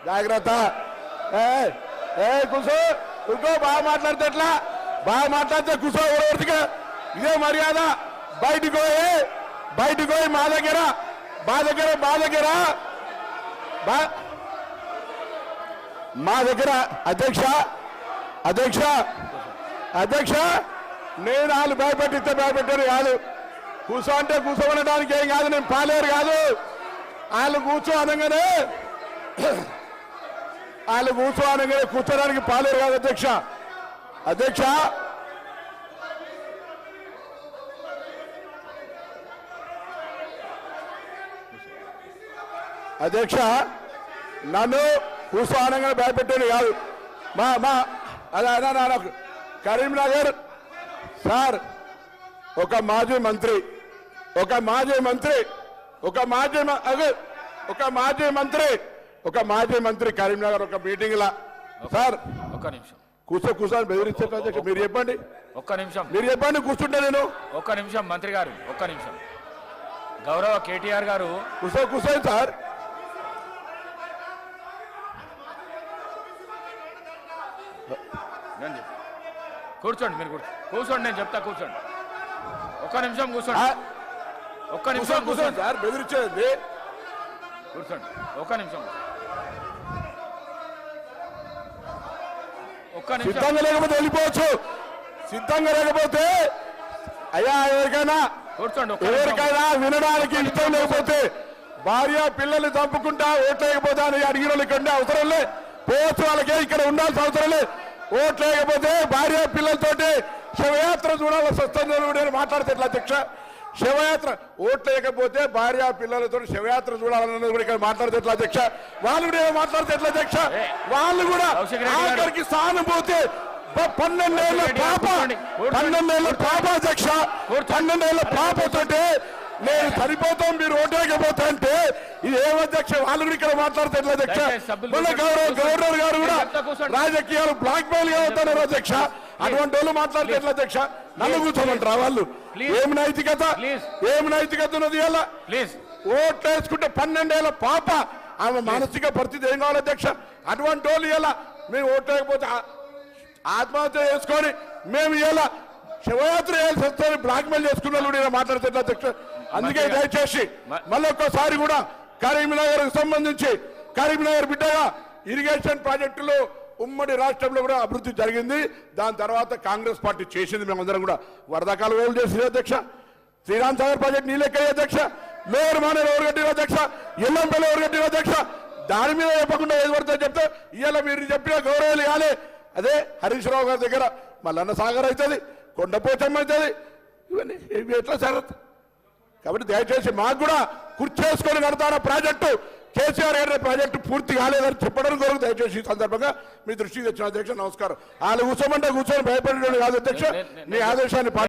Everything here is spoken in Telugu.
జాగ్రత్త కూర్చో ఇంకో బాగా మాట్లాడితే ఎట్లా బాగా మాట్లాడితే కూర్చో ఎవరికి ఇదే మర్యాద బయటికి పోయి మా దగ్గర అధ్యక్ష నేను వాళ్ళు భయపెట్టిస్తే భయపెట్టారు కాదు కూర్చో అంటే కూర్చోమనడానికి ఏం కాదు నేను పాలేరు కాదు వాళ్ళు కూర్చో అనగానే కూర్చోడానికి పాలేరు కాదు అధ్యక్ష నన్ను కూర్చో అనగానే భయపెట్టాడు కాదు మా అదే కరీంనగర్ సార్ ఒక మాజీ మంత్రి కరీంనగర్ ఒక మీటింగ్ లా సార్ ఒక్క నిమిషం కూర్చొని బెదిరించారు మీరు చెప్పండి ఒక్క నిమిషం మీరు చెప్పండి కూర్చుంటే నేను ఒక్క నిమిషం మంత్రి గారు ఒక్క నిమిషం గౌరవ కేటీఆర్ గారు కూర్చోండి సార్ కూర్చోండి మీరు కూర్చోండి నేను చెప్తా కూర్చోండి ఒక్క నిమిషం కూర్చోండి సార్ బెదిరించేది కూర్చోండి ఒక్క నిమిషం సిద్ధంగా లేకపోతే వెళ్ళిపోవచ్చు సిద్ధంగా లేకపోతే అయ్యా ఎవరికైనా వినడానికి ఇష్టం లేకపోతే భార్య పిల్లల్ని చంపుకుంటా ఓట్లేకపోతే అని అడిగిన వాళ్ళు ఇక్కడ అవసరం లే పోవచ్చు వాళ్ళకే ఇక్కడ ఉండాల్సిన అవసరం లే ఓట్లేకపోతే భార్య పిల్లలతోటి శవయాత్ర చూడాల్సి వస్తుంది మాట్లాడితే ఎట్లా అధ్యక్ష శవయాత్ర ఓట్లేకపోతే భార్య పిల్లలతో శవయాత్ర చూడాలన్నది కూడా ఇక్కడ మాట్లాడితే ఎట్లా అధ్యక్ష వాళ్ళు కూడా మాట్లాడితే ఎట్లా అధ్యక్ష వాళ్ళు కూడా ఆఖరికి సానుభూతి 12 ఏళ్ల పాప అధ్యక్ష 12 ఏళ్ల పాపతోటి నేను సరిపోతాం మీరు ఓటేయకపోతే అంటే ఇది ఏమధ్యక్ష వాళ్ళు కూడా ఇక్కడ మాట్లాడితే ఎట్లా అధ్యక్ష మళ్ళీ గవర్నర్ గారు కూడా రాజకీయాలు బ్లాక్ మెయిల్ గా అవుతున్నారు అధ్యక్ష అటువంటి వాళ్ళు మాట్లాడితే ఎట్లా అధ్యక్ష నన్ను కూర్చోమంటారా వాళ్ళు ఏమి నైతికత ఉన్నది ఇలా ఓట్లు వేసుకుంటే 12 ఏళ్ల పాప ఆమె మానసిక పరిస్థితి ఏం కావాలి అధ్యక్ష అటువంటి వాళ్ళు ఇలా మేము ఓట్లు వేయకపోతే ఆత్మహత్య చేసుకొని మేము ఇలా శివయాత్ర వేయాల్సి వస్తుంది బ్లాక్ మెయిల్ చేసుకున్న వాళ్ళు ఇలా మాట్లాడితే ఎట్లా అధ్యక్ష అందుకే దయచేసి మళ్ళీ ఒక్కసారి కూడా కరీంనగర్ సంబంధించి కరీంనగర్ బిడ్డగా ఇరిగేషన్ ప్రాజెక్టులు ఉమ్మడి రాష్ట్రంలో కూడా అభివృద్ధి జరిగింది దాని తర్వాత కాంగ్రెస్ పార్టీ చేసింది మేమందరం కూడా వరదకాలు వేలు చేసింది అధ్యక్ష శ్రీరామ్ సాగర్ ప్రాజెక్ట్ నీళ్ళెక్కాయి అధ్యక్ష లోయర్ మానేరు ఎవరు కట్టిన అధ్యక్ష ఎల్లంపల్లి ఎవరు కట్టిన అధ్యక్ష దాని మీద చెప్పకుండా ఏది పడితే చెప్తే ఇవాళ మీరు చెప్పిన గౌరవాలు కాలే అదే హరీష్ రావు గారి దగ్గర మల్లన్న సాగర్ అవుతుంది కొండపోచమ్మ అవుతుంది ఇవన్నీ ఎట్లా జరగదు కాబట్టి దయచేసి మాకు కూడా కుర్చేసుకొని కడతారా ప్రాజెక్టు కేసీఆర్ గారి ప్రాజెక్టు పూర్తి కాలేదని చెప్పడం కొరకు దయచేసి ఈ సందర్భంగా మీ దృష్టికి తెచ్చిన అధ్యక్ష నమస్కారం వాళ్ళు కూర్చోమంటే కూర్చొని భయపడేవాడు కాదు అధ్యక్ష మీ ఆదేశాన్ని